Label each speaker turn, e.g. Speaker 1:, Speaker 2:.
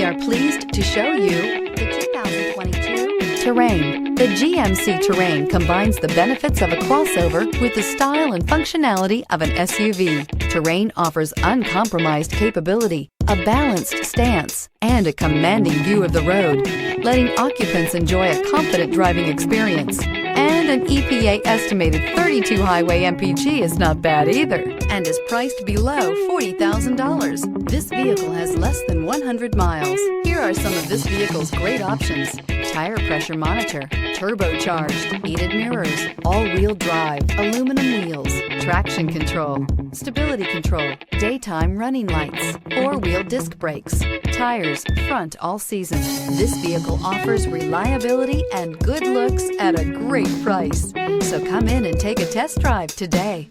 Speaker 1: are pleased to show you the 2022 Terrain. The GMC Terrain combines the benefits of a crossover with the style and functionality of an SUV. Terrain offers uncompromised capability, a balanced stance, and a commanding view of the road, letting occupants enjoy a confident driving experience. And an EPA estimated 32 highway MPG is not bad either, and is priced below $40,000. This vehicle has less than 100 miles. Here are some of this vehicle's great options: tire pressure monitor, turbocharged, heated mirrors, all-wheel drive, aluminum wheels, traction control, stability control, daytime running lights, four-wheel disc brakes, tires front all season. This vehicle offers reliability and good looks at a great price. So come in and take a test drive today.